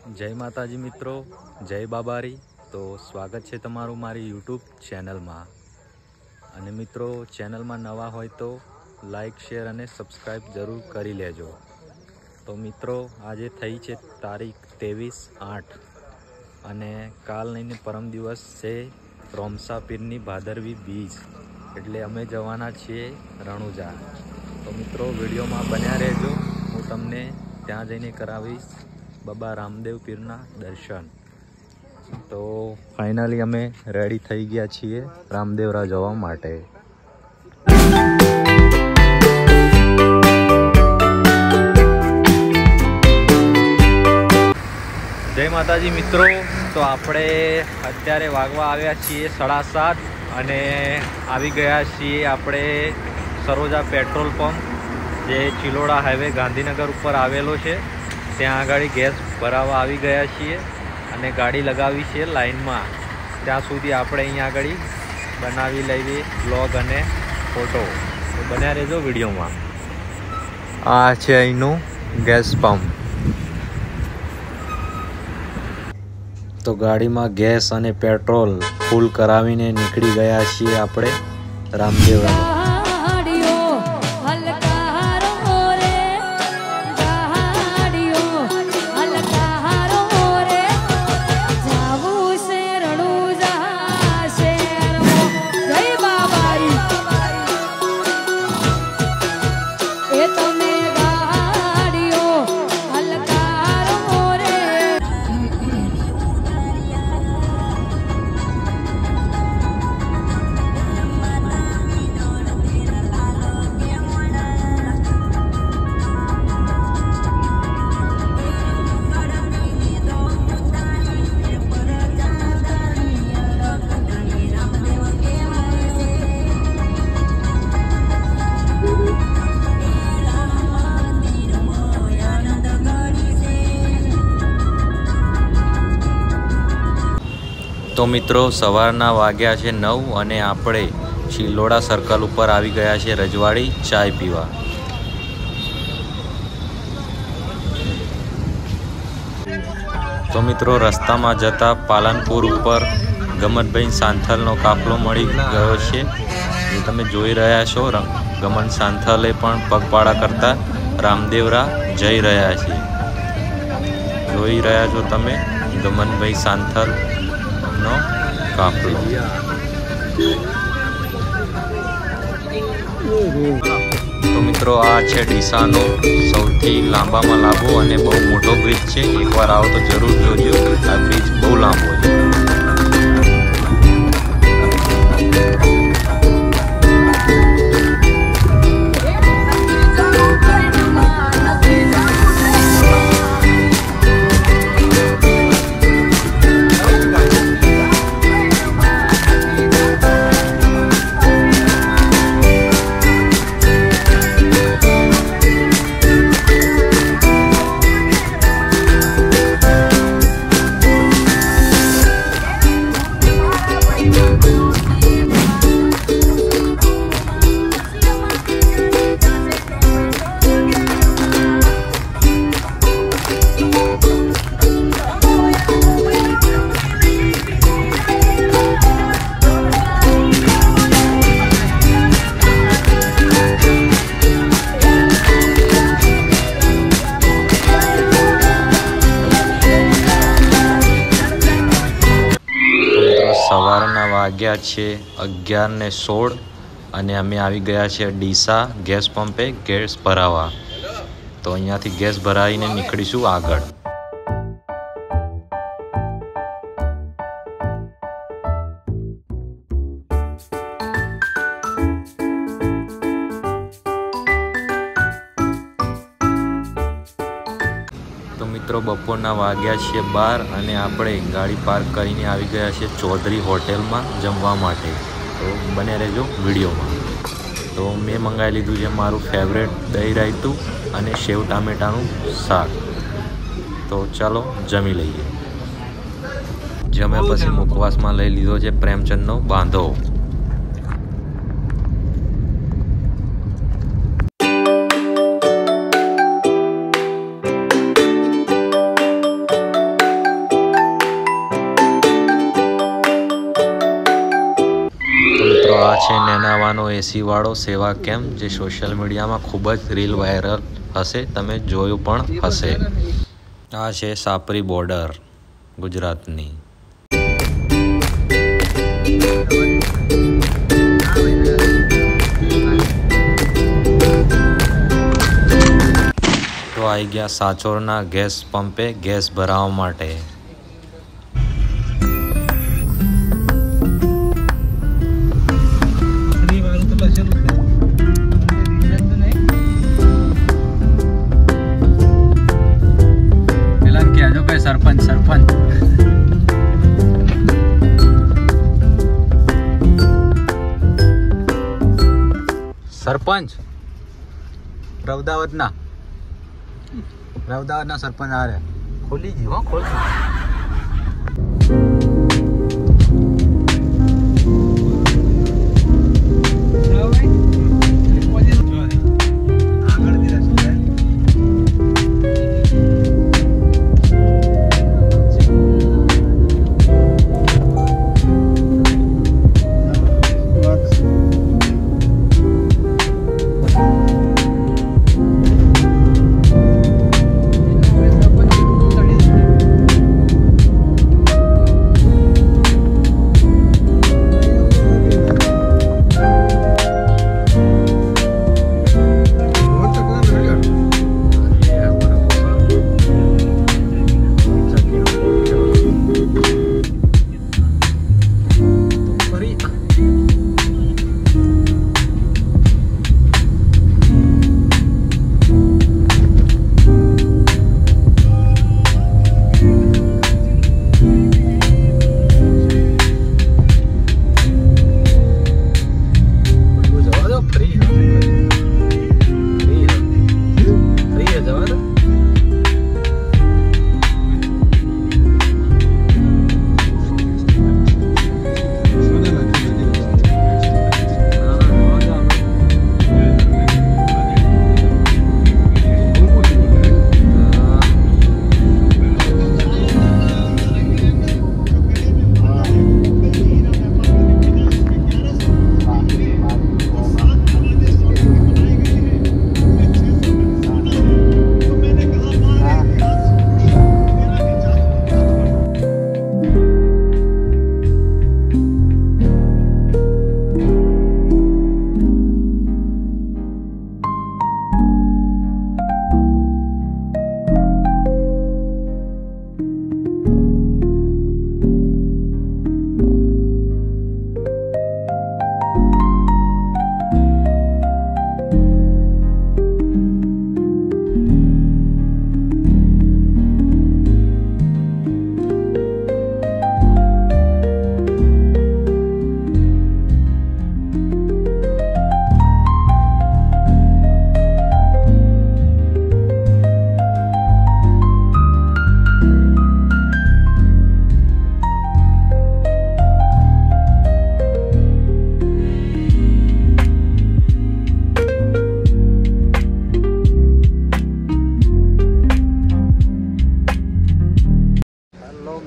जय माताजी मित्रों, जय बाबारी। तो स्वागत है तमारू मारी यूट्यूब चैनल में। अने मित्रों चैनल में नवा होय तो लाइक शेर अने सब्सक्राइब जरूर करी लेजो। तो मित्रों आज थई छे तारीख 23/8 अने काल नहीं परम दिवस से रोमसा पीरनी भादरवी बीज एटले अमे जवाना छीए रણુજા। तो मित्रों वीडियो में बन्या रहेजो, हूँ तमने त्यां जईने करावीश बाबा रामदेव पीरना दर्शन। तो फाइनली अमे रेडी थई गया छीए रामदेवरा जवा माटे। जय माताजी मित्रों। तो आपणे अत्यारे वागवा आव्या छीए 7:30 अने आवी गया छीए आपणे सरोजा पेट्रोल पंप जे चिलोड़ा हाईवे गांधीनगर पर आवेलो छे। त्यां आगळ गैस भरावा आवी गया छीए अने गाड़ी लगावी छे लाइन में। त्यां सुधी आपणे अहींया आगळ बनावी लईए ब्लॉग अने फोटो। तो बन्या रहेजो विडियो में। आ छे अहींनुं गैस पंप। तो गाड़ी में गैस अने पेट्रोल फूल करावीने निकળી गया छीए आपणे रामदेवरा। तो मित्रों सवारना वाग्या छे 9 अने आपणे चिलोड़ा सर्कल पर आवी गया छे रजवाड़ी चाय पीवा। तो मित्रों रस्ता में जता पालनपुर पर गमनभाई सांथलनो काफलो मळी गयो छे। जे तमे जोई रह्या छो गमन सांथले पण पगपाळा करता रामदेवरा जई रह्या छे। जोई रह्या छो तमे गमनभाई सांथल नो काफलो। तो मित्रों आ छे डीसानो सौथी लांबामां लांबो अने बहु मोटो ब्रिज छे। एकवार आओ तो जरूर जोजो। आ ब्रिज बहु लांबो छे। सवारना वाग्या छे 11:16 अने अमे आवी गया छे डीसा गैस पंपे गैस भरावा। तो अहींयाथी गैस भरावीने निकळीशुं आगळ। तो मित्रों बपोरना वाग्या छे 12 अने आपणे गाड़ी पार्क करीने आवी गया छे चौधरी होटेल में जमवा माटे। तो बने रहेजो विडियो में। तो मैं मंगाई लीधुं छे मारू फेवरेट दही रायतुं अने सेव टामेटानुं शाक। तो चलो जमी लईए। जम्या पछी मुखवास में लई लीधो छे प्रेमचंदनो बांधो। છે નેનાવાનો એસી વાળો સેવા કેમ્પ, જે સોશિયલ મીડિયામાં ખૂબ જ રીલ વાયરલ હશે, તમે જોયું પણ હશે। આ છે સાપરી બોર્ડર ગુજરાતની। તો આવી ગયા સાચોરના ગેસ પંપે ગેસ ભરાવવા માટે। सरपंच सरपंच सरपंच रवदावत ना सरपंच आ रहे, खोली जी हाँ खोल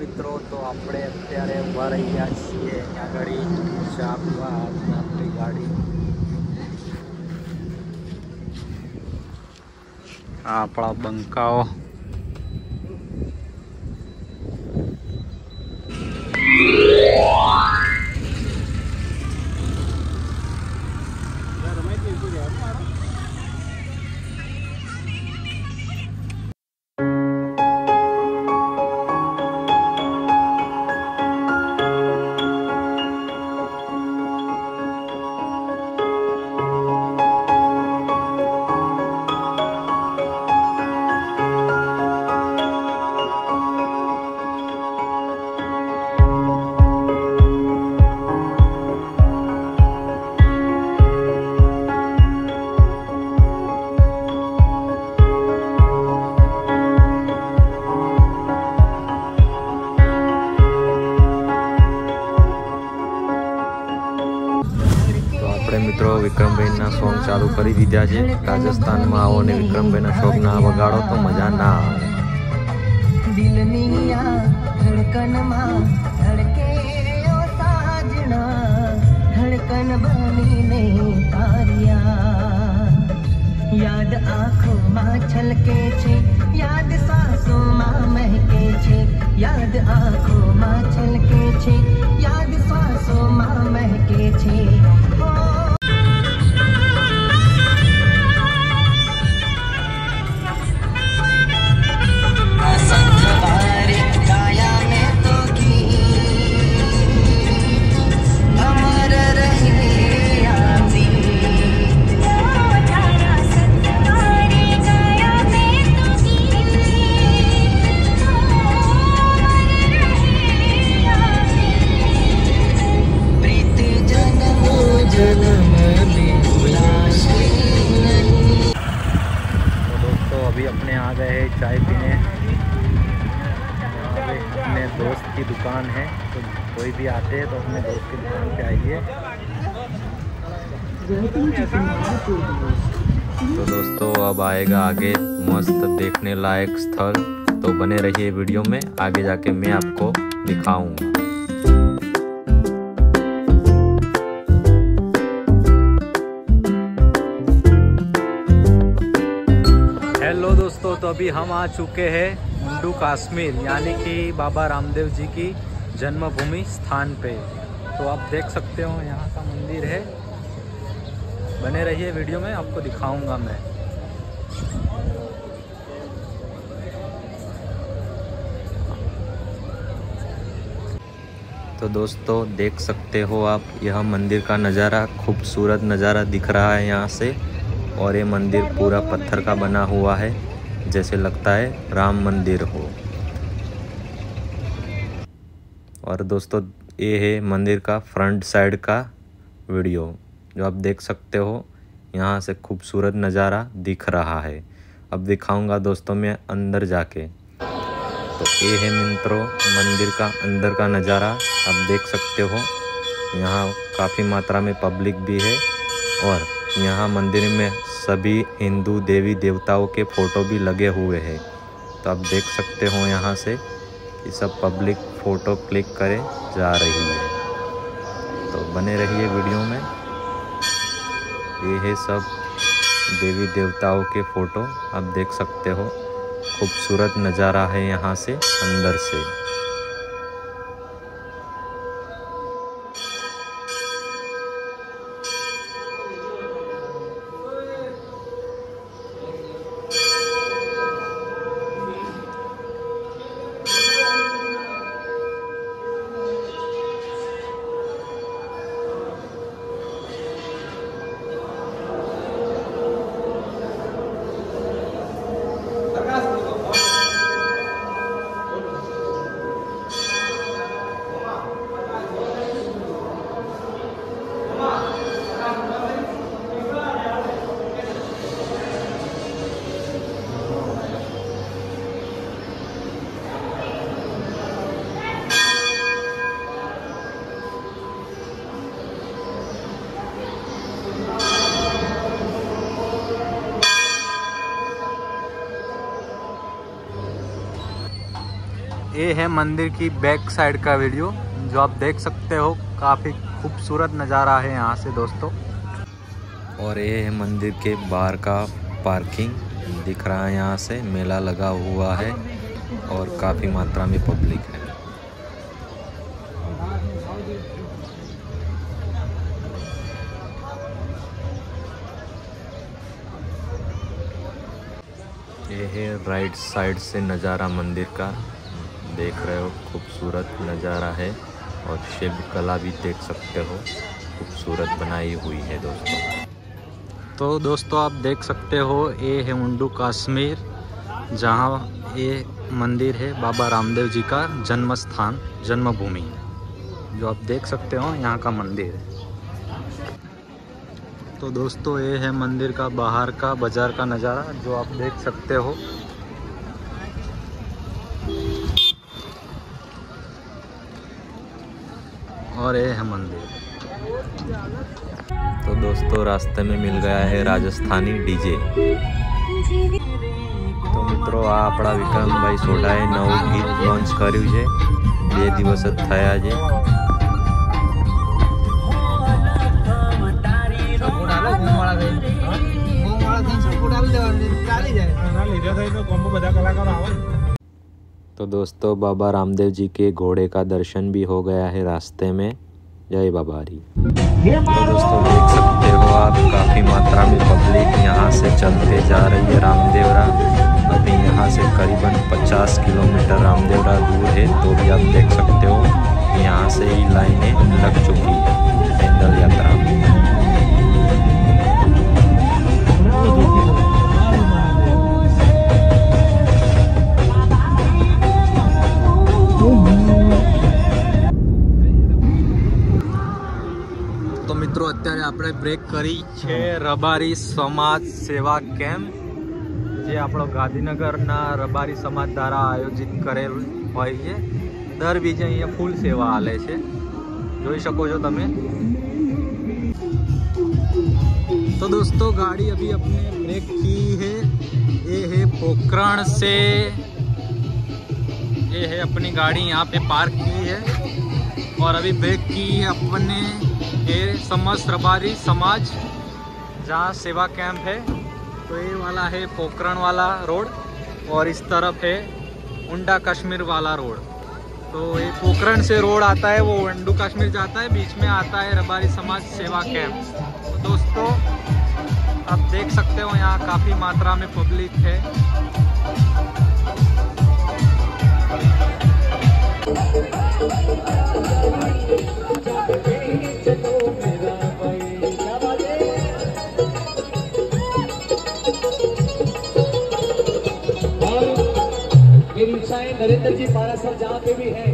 મિત્રો, તો આપણે અત્યારે ઊભા રહી ગયા છીએ ત્યાં આગળ ચા પીવા આપણી ગાડી। આ આપણા બંકાઓ મિત્રો વિક્રમભાઈના સોંગ ચાલુ કરી દીધા છે। રાજસ્થાનમાં આવો ને વિક્રમભાઈના શોખ ના વગાડો તો મજા ના આવે। દિલની આ ધડકનમાં ધડકે ઓ સાજણા धड़कन बनी नहीं तारिया, याद आँखों छलके छे, याद सांसों महके छे, याद आँखों छलके छे, याद सांसों महके छे। अभी अपने आ गए हैं चाय पीने। अपने दोस्त की दुकान है, तो कोई भी आते हैं तो अपने दोस्त की दुकान पे आइए। तो दोस्तों अब आएगा आगे मस्त देखने लायक स्थल, तो बने रहिए वीडियो में, आगे जाके मैं आपको दिखाऊंगा। हेलो दोस्तों, तो अभी हम आ चुके हैं मुंडू कश्मीर, यानी कि बाबा रामदेव जी की जन्मभूमि स्थान पे। तो आप देख सकते हो यहाँ का मंदिर है। बने रहिए वीडियो में, आपको दिखाऊंगा मैं। तो दोस्तों देख सकते हो आप, यह मंदिर का नज़ारा, खूबसूरत नज़ारा दिख रहा है यहाँ से। और ये मंदिर पूरा पत्थर का बना हुआ है, जैसे लगता है राम मंदिर हो। और दोस्तों ये है मंदिर का फ्रंट साइड का वीडियो, जो आप देख सकते हो। यहाँ से खूबसूरत नज़ारा दिख रहा है। अब दिखाऊंगा दोस्तों मैं अंदर जाके। तो ये है मित्रों मंदिर का अंदर का नज़ारा, आप देख सकते हो। यहाँ काफ़ी मात्रा में पब्लिक भी है, और यहाँ मंदिर में सभी हिंदू देवी देवताओं के फ़ोटो भी लगे हुए हैं। तो आप देख सकते हो यहाँ से कि सब पब्लिक फ़ोटो क्लिक करे जा रही है। तो बने रहिए वीडियो में। ये है सब देवी देवताओं के फ़ोटो, आप देख सकते हो। खूबसूरत नज़ारा है यहाँ से अंदर से। ये है मंदिर की बैक साइड का वीडियो, जो आप देख सकते हो। काफ़ी खूबसूरत नज़ारा है यहाँ से दोस्तों। और ये है मंदिर के बाहर का पार्किंग दिख रहा है। यहाँ से मेला लगा हुआ है और काफ़ी मात्रा में पब्लिक है। ये है राइट साइड से नज़ारा मंदिर का, देख रहे हो। खूबसूरत नज़ारा है, और शिल्प कला भी देख सकते हो, खूबसूरत बनाई हुई है दोस्तों। तो दोस्तों आप देख सकते हो, ये है मुंडू कश्मीर, जहाँ ये मंदिर है बाबा रामदेव जी का जन्म स्थान, जन्मभूमि, जो आप देख सकते हो यहाँ का मंदिर है। तो दोस्तों ये है मंदिर का बाहर का बाजार का नज़ारा, जो आप देख सकते हो। और ये है मंदिर। तो दोस्तों रास्ते में मिल गया है राजस्थानी डीजे। तो मित्रों आ अपना विक्रमभाई सोढाए नવું गीत लॉन्च કર્યું છે, 2 દિવસ જ થયા છે। तो दोस्तों बाबा रामदेव जी के घोड़े का दर्शन भी हो गया है रास्ते में। जय बाबारी। तो दोस्तों देख सकते हो आप काफ़ी मात्रा में पब्लिक यहाँ से चलते जा रही है रामदेवरा। अभी यहाँ से करीबन 50 किलोमीटर रामदेवरा दूर है, तो भी आप देख सकते हो यहाँ से ही लाइनें लग चुकी है पैदल यात्रा में। तो મિત્રો અત્યારે આપણે બ્રેક કરી છે રબારી સમાજ સેવા કેમ્પ, જે આપણો ગાંધીનગરના રબારી સમાજ દ્વારા આયોજિત કરેલ હોય છે। દર બીજે અહીંયા ફૂલ સેવા હાલે છે, જોઈ શકો છો તમે। तो दोस्तों गाड़ी अभी अपने ब्रेक की है। ये है पोखरण से, ये है अपनी गाड़ी यहाँ पे पार्क की है और अभी ब्रेक की है अपने ये समस्त रबारी समाज जहाँ सेवा कैंप है। तो ये वाला है पोखरण वाला रोड और इस तरफ है उंडा कश्मीर वाला रोड। तो ये पोखरण से रोड आता है, वो उंडू कश्मीर जाता है, बीच में आता है रबारी समाज सेवा कैंप। तो दोस्तों आप देख सकते हो यहाँ काफ़ी मात्रा में पब्लिक है। मेरी इच्छाएं नरेंद्र जी पारासर जहाँ पे भी हैं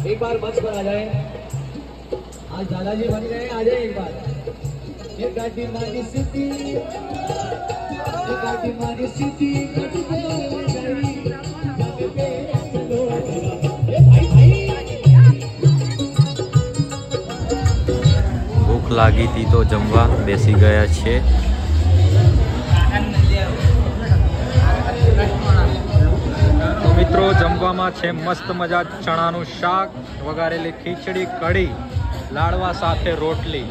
एक बार मंच पर आ जाए। आज दादाजी बन गए, आ जाए एक बार। ये गाड़ी मानी सिटी, ये गाड़ी मानी सिटी भूख लागी थी तो जमवा बेसी गया छे। तो मित्रों जमवामां छे मस्त मजा चणानुं शाक, वगारेली खीचड़ी, कढ़ी, लाडवा साथे रोटली।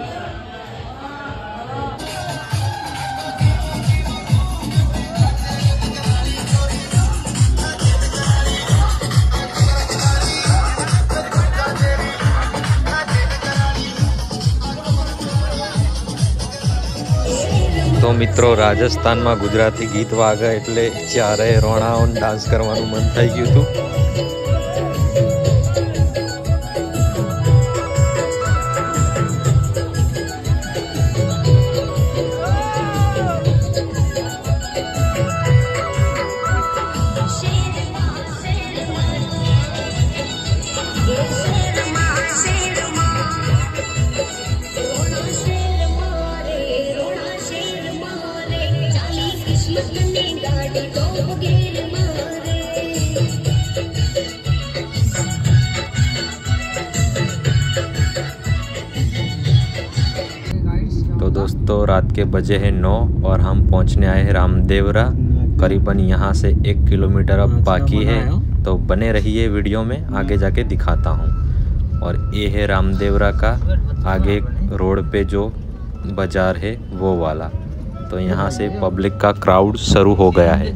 तो मित्रों राजस्थान में गुजराती गीत वागे एटले चारे रोणाओ डांस करवानुं मन थई गयुं हतुं। तो दोस्तों रात के बजे हैं 9 और हम पहुंचने आए हैं रामदेवरा। करीबन यहाँ से 1 किलोमीटर अब बाकी है, तो बने रहिए वीडियो में, आगे जाके दिखाता हूँ। और ये है रामदेवरा का आगे रोड पे जो बाजार है वो वाला। तो यहाँ से पब्लिक का क्राउड शुरू हो गया है।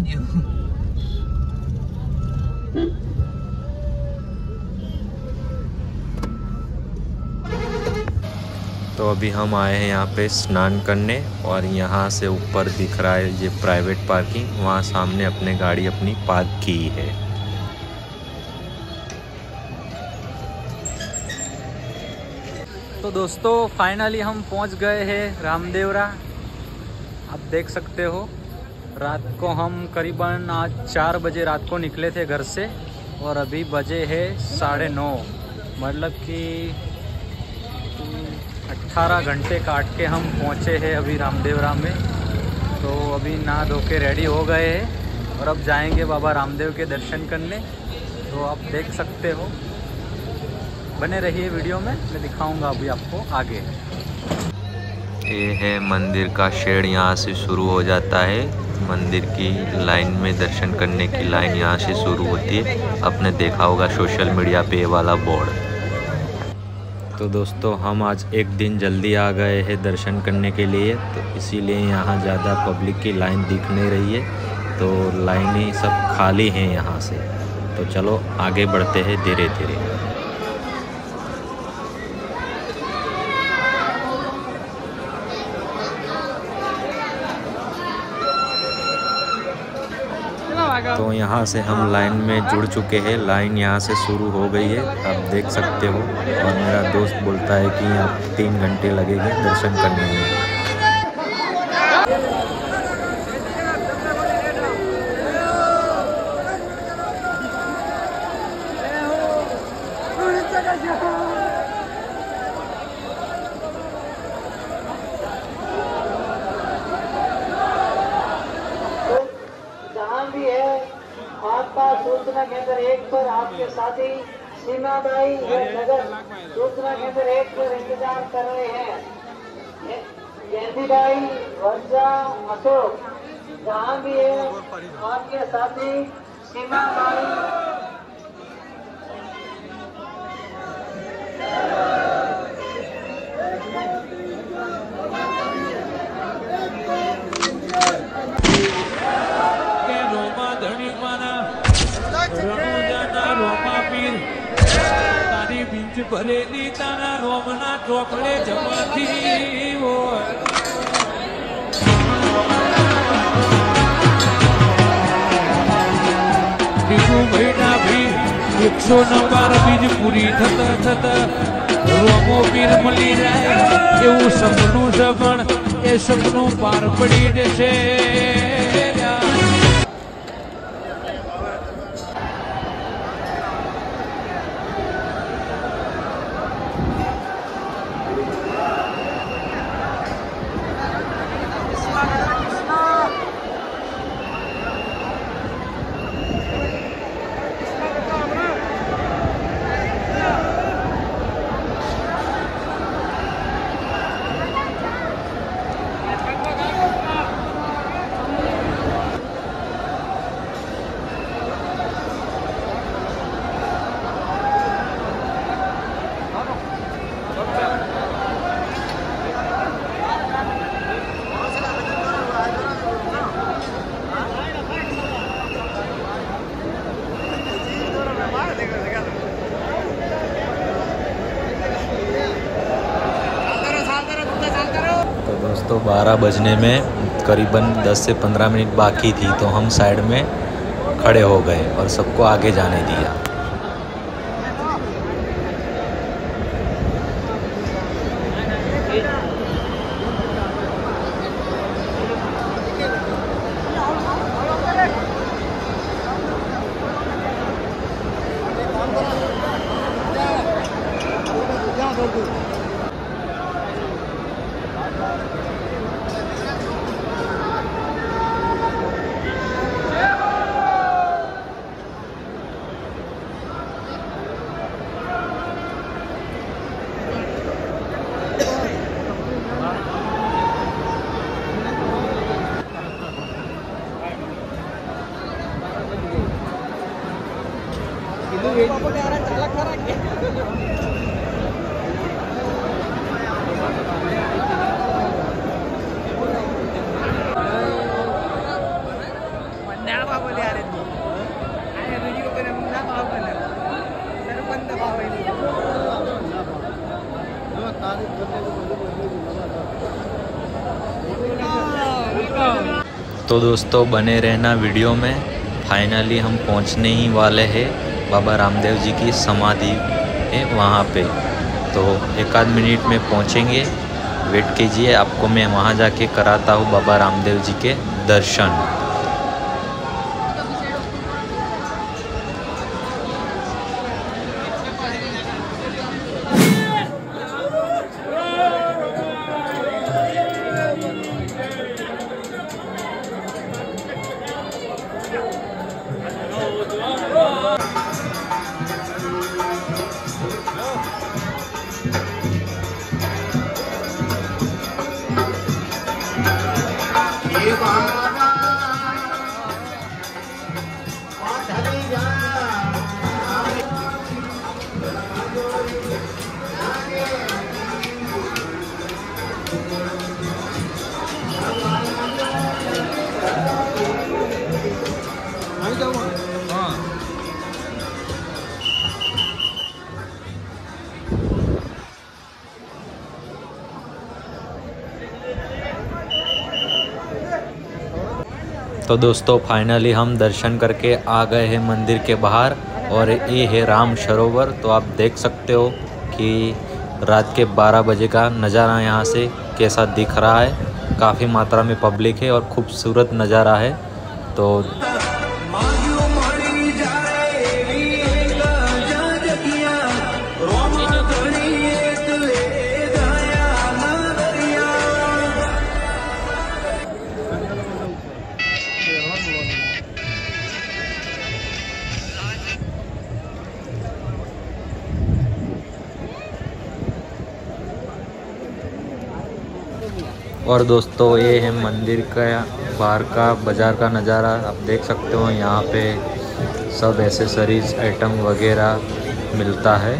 तो अभी हम आए हैं यहाँ पे स्नान करने और यहाँ से ऊपर दिख रहा है ये प्राइवेट पार्किंग, वहाँ सामने अपने गाड़ी अपनी पार्क की है। तो दोस्तों फाइनली हम पहुँच गए हैं रामदेवरा। आप देख सकते हो रात को हम करीबन आज 4 बजे रात को निकले थे घर से और अभी बजे है 9:30, मतलब कि 18 घंटे काट के हम पहुँचे हैं अभी रामदेवरा में। तो अभी नहा धो के रेडी हो गए हैं और अब जाएंगे बाबा रामदेव के दर्शन करने। तो आप देख सकते हो, बने रहिए वीडियो में, मैं दिखाऊंगा अभी आपको आगे। ये है मंदिर का शेड, यहाँ से शुरू हो जाता है। मंदिर की लाइन में दर्शन करने की लाइन यहाँ से शुरू होती है। आपने देखा होगा सोशल मीडिया पे ये वाला बोर्ड। तो दोस्तों हम आज एक दिन जल्दी आ गए हैं दर्शन करने के लिए, तो इसीलिए यहाँ ज़्यादा पब्लिक की लाइन दिख नहीं रही है। तो लाइनें सब खाली हैं यहाँ से। तो चलो आगे बढ़ते हैं धीरे धीरे। तो यहाँ से हम लाइन में जुड़ चुके हैं। लाइन यहाँ से शुरू हो गई है, आप देख सकते हो। और मेरा दोस्त बोलता है कि यहाँ 3 घंटे लगेंगे दर्शन करने में। आपका सूचना केंद्र 1 पर आपके साथी सीमाबाई नगर सूचना केंद्र 1 पर इंतजार कर रहे हैं। गेंदीबाई वर्षा अशोक जहाँ भी है आपके साथी सीमाबाई। ભરેલી તારા રોમના ચોકડે જમાથી બીજું મહિના ભી 112 બીજ પૂરી થતા થતા રોમો પીર મળી જાય એવું સપનું છે, પણ એ સપનું પાર પડી જશે। दोस्तों 12 बजने में करीबन 10 से 15 मिनट बाकी थी, तो हम साइड में खड़े हो गए और सबको आगे जाने दिया। तो दोस्तों बने रहना वीडियो में। फाइनली हम पहुंचने ही वाले हैं बाबा रामदेव जी की समाधि है वहाँ पे। तो 1 मिनट में पहुँचेंगे, वेट कीजिए, आपको मैं वहाँ जाके कराता हूँ बाबा रामदेव जी के दर्शन। बाबा तो दोस्तों फाइनली हम दर्शन करके आ गए हैं मंदिर के बाहर और ये है राम सरोवर। तो आप देख सकते हो कि रात के 12 बजे का नज़ारा यहाँ से कैसा दिख रहा है। काफ़ी मात्रा में पब्लिक है और खूबसूरत नज़ारा है। तो और दोस्तों ये है मंदिर का बाहर का बाज़ार का नज़ारा। आप देख सकते हो यहाँ पे सब एसेसरीज आइटम वगैरह मिलता है।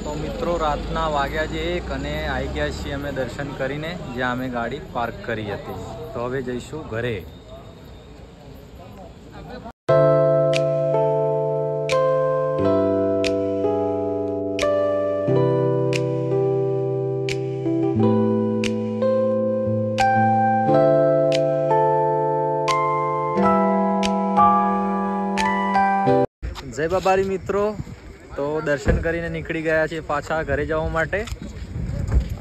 તો મિત્રો રાતના વાગ્યા છે 1 અને આવી ગયા છીએ અમે દર્શન કરીને જ્યાં અમે ગાડી પાર્ક કરી હતી। તો હવે જઈશું ઘરે। જય બાબારી મિત્રો, તો દર્શન કરીને નીકળી ગયા છીએ પાછા ઘરે જવા માટે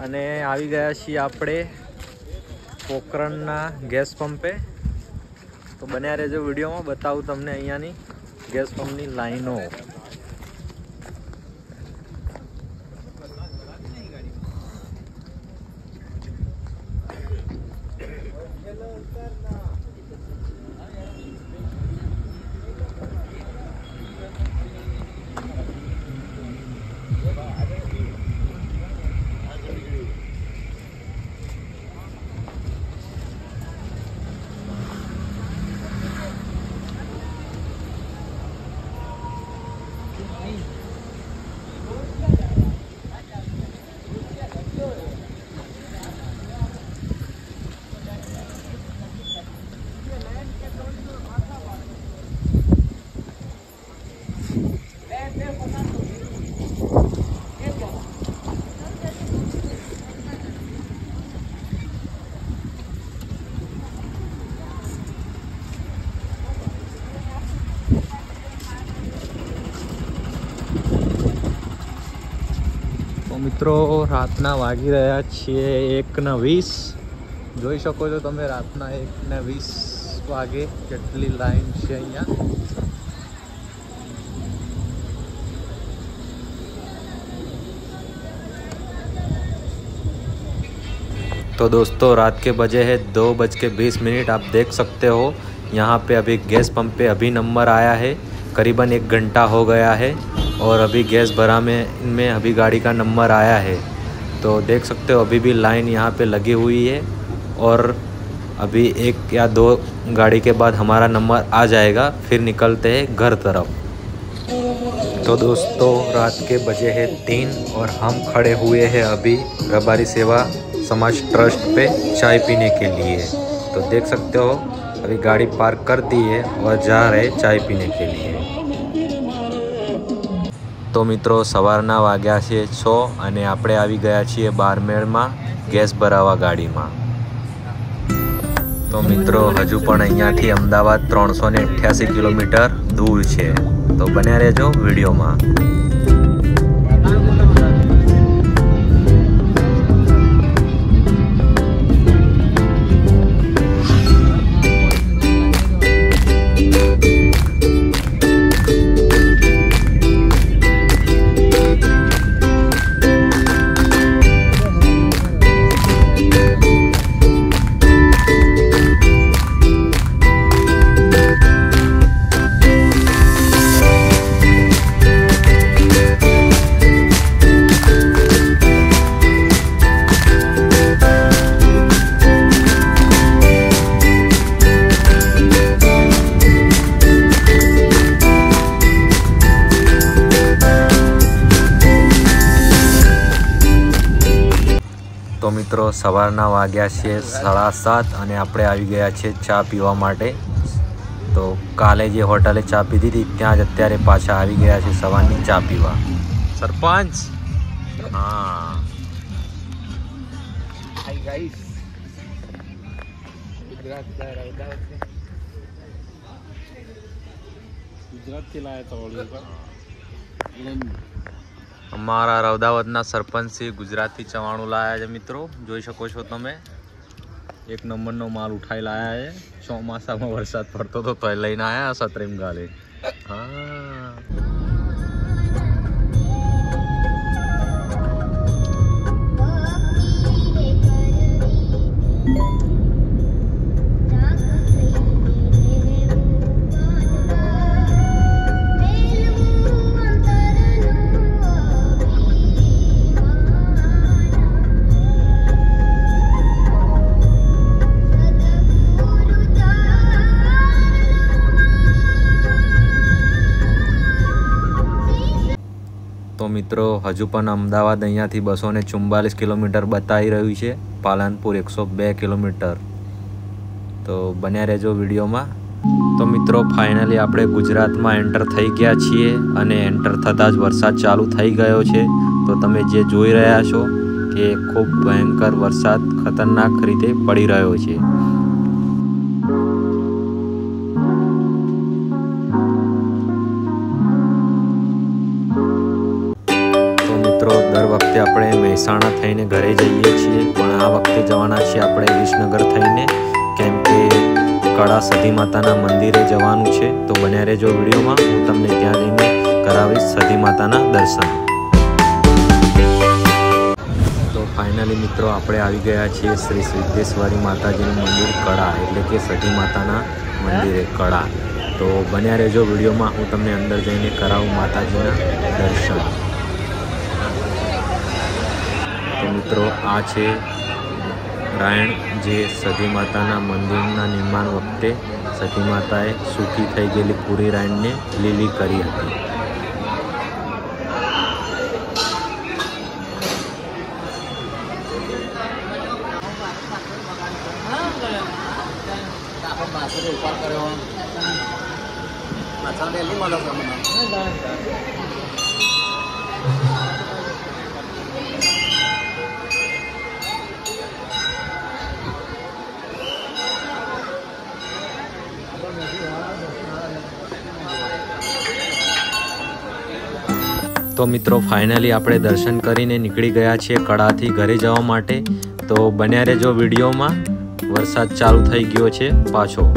અને આવી ગયા છીએ આપણે પોખરણના ગેસ પંપે। તો બન્યા રહેજો વિડીયોમાં, બતાવું તમને અહીંયાની ગેસ પંપની લાઈનો। મિત્રો રાતના વાગી રહ્યા છીએ 1:20। જોઈ શકો છો તમે રાતના 1:20 વાગે કેટલી લાઈન છે અહીંયા। तो दोस्तों रात के बजे है 2:20। आप देख सकते हो यहाँ पे अभी गैस पंप पे अभी नंबर आया है, करीबन 1 घंटा हो गया है और अभी गैस भरा में अभी गाड़ी का नंबर आया है। तो देख सकते हो अभी भी लाइन यहाँ पे लगी हुई है और अभी 1 या 2 गाड़ी के बाद हमारा नंबर आ जाएगा, फिर निकलते हैं घर तरफ। तो दोस्तों रात के बजे है 3 और हम खड़े हुए हैं अभी रबारी सेवा समाज ट्रस्ट पे चाय पीने के लिए। तो देख सकते हो अभी गाड़ी पार्क कर दी है और जा रहे चाय पीने के लिए। तो मित्रों सवाરના વાગ્યા છે 6 અને આપણે આવી ગયા છીએ બારમેરમાં ગેસ ભરાવા ગાડીમાં। તો મિત્રો હજુ પણ અહીંયાથી અમદાવાદ 388 કિલોમીટર દૂર છે। તો બન્યા રહેજો વિડીયોમાં। મિત્રો સવારના વાગ્યા છે 7:30 અને આપણે આવી ગયા છે ચા પીવા માટે. તો કાલે જે હોટલે ચા પીધી હતી ત્યાં જ અત્યારે પાછા આવી ગયા છે સવારની ચા પીવા. સરપંચ હા અમારા રૌદાવતના સરપંચથી ગુજરાતી ચવાણું લાયા છે મિત્રો. જોઈ શકો છો તમે, એક નંબરનો માલ ઉઠાઈ લાયા છે. ચોમાસામાં વરસાદ પડતો તો તોય લઈને આવ્યા સતરીમ ગાલે. હા તો મિત્રો હજુ પણ અમદાવાદ અહીંયાથી 244 કિલોમીટર બતાવી રહ્યું છે, પાલનપુર 102 કિલોમીટર. તો બન્યા રહેજો વિડીયોમાં. તો મિત્રો ફાઇનલી આપણે ગુજરાતમાં એન્ટર થઈ ગયા છીએ અને એન્ટર થતાં જ વરસાદ ચાલુ થઈ ગયો છે. તો તમે જે જોઈ રહ્યા છો કે ખૂબ ભયંકર વરસાદ ખતરનાક રીતે પડી રહ્યો છે. દર વખતે આપણે મહેસાણા થઈને ઘરે જઈએ છીએ, પણ આ વખતે જવાના છીએ આપણે વિસનગર થઈને, કેમ કે કડા સતી માતાના મંદિરે જવાનું છે. તો બન્યા રહેજો વિડીયોમાં, હું તમને ત્યાં જઈને કરાવીશ સતી માતાના દર્શન. તો ફાઇનલી મિત્રો આપણે આવી ગયા છીએ શ્રી સિદ્ધેશ્વરી માતાજીનું મંદિર કડા, એટલે કે સતી માતાના મંદિરે કડા. તો બન્યા રહેજો વિડીયોમાં, હું તમને અંદર જઈને કરાવું માતાજીના દર્શન. તો મિત્રો આ છે રાયણ, જે સતી માતાના મંદિરના નિર્માણ વખતે સતી માતાએ સૂકી થઈ ગયેલી પૂરી રાયણને લીલી કરી હતી. તો મિત્રો ફાઇનલી આપણે દર્શન કરીને નીકળી ગયા છીએ કડાથી ઘરે જવા માટે. તો બન્યા રહેજો વિડીયોમાં, વરસાદ ચાલુ થઈ ગયો છે પાછો.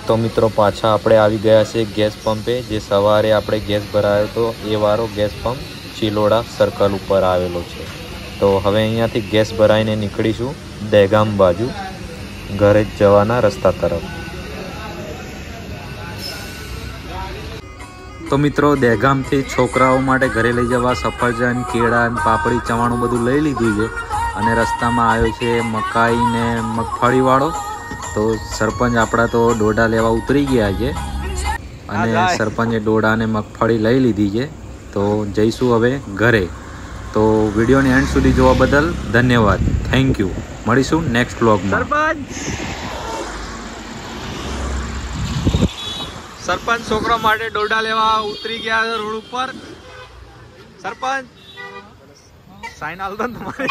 તો મિત્રો પાછા આપણે આવી ગયા છે ગેસ પંપે, જે સવારે આપણે ગેસ ભરાયો હતો એ વાળો ગેસ પંપ ચિલોડા સર્કલ ઉપર આવેલો છે. તો હવે અહીંયાથી ગેસ ભરાઈને નીકળીશું દહેગામ બાજુ ઘરે જવાના રસ્તા તરફ. તો મિત્રો દહેગામથી છોકરાઓ માટે ઘરે લઈ જવા સફરજન, કેળા, પાપડી, ચવાણું બધું લઈ લીધું છે અને રસ્તામાં આવ્યો છે મકાઈ ને મગફળી વાળો. તો સરપંચ આપણા તો ડોડા લેવા ઉતરી ગયા છે અને સરપંચે ડોડા અને મગફળી લઈ લીધી છે. તો જઈશું હવે ઘરે. તો વિડીયોની એન્ડ સુધી જોવા બદલ ધન્યવાદ, થેન્ક યુ. મળીશું નેક્સ્ટ વ્લોગમાં. સરપંચ છોકરા માટે ડોડા લેવા ઉતરી ગયા રોડ ઉપર. સરપંચ સાઈન આલ દો તમારે.